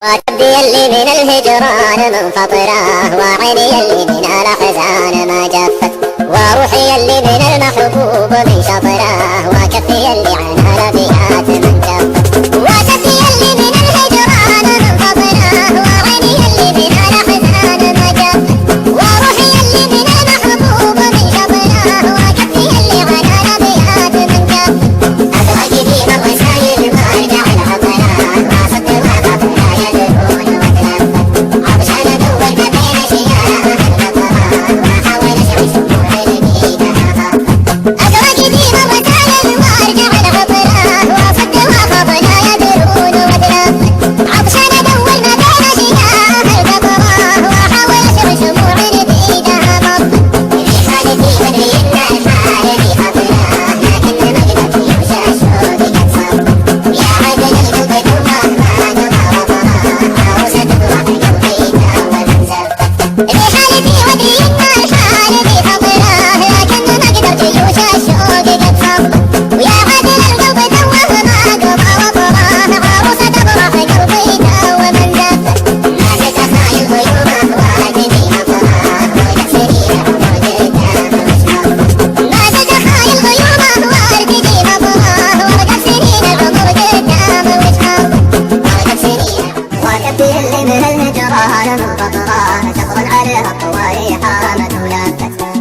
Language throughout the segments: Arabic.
وجدي اللي من الهجران منفطرة، وعيني اللي من الأحزان ما جفت، وروحي اللي من المحبوب من شطرة، وكفي اللي عن الأبيات من جفت. وجدي اللي من الهجران منفطرة، وعيني اللي من الأحزان ما جفت، وروحي اللي من المحبوب من شطرة، وكفي اللي عن الأبيات من جفت. أدركني بالرسائل وارجع العطران، وصدت وقفت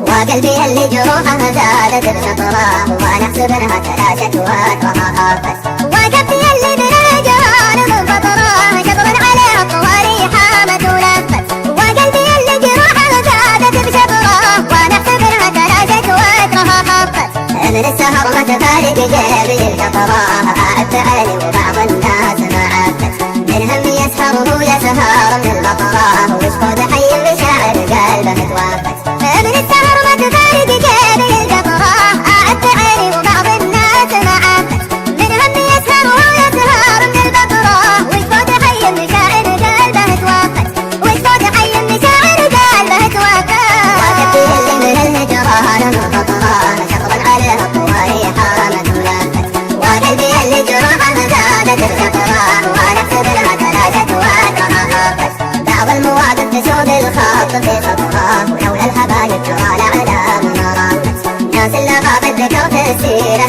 وقلبي اللي جروحه زادت بشطره، ونحسب انها تلاشت واكرها خافت. وقلبي اللي من الجران منفطره، شطر عليها الطواريح مات ولفت. وقلبي اللي جروحه زادت بشطره، ونحسب انها تلاشت واكرها خافت. من السهر ما تفارق جيبي القطره، قعدت عيني وبعض الناس ما عفت. من هم يسهر وهو يسهر من البطره، ويشفط حي المشاعر قلبه توافت. من السهر ما تفارق جيبي القطره، قعدت عيني وبعض الناس ما عفت. من هم يسهر وهو يسهر من البطره، ويشفط حي المشاعر قلبه توافت. ويشفط حي المشاعر قلبه توافت. وقفتي اللي من الهجران منفطره، شطرا عليها الطواريح ما تولفت. وقلبي اللي جروحه زادت بشطره، ونحسب انها تلاشت واكرها خافت. بعض المواقف تسود الخط في سطرها، ولولا الحبايب ترى لعلى منارات. ناس اللي غابت ذكرت السيره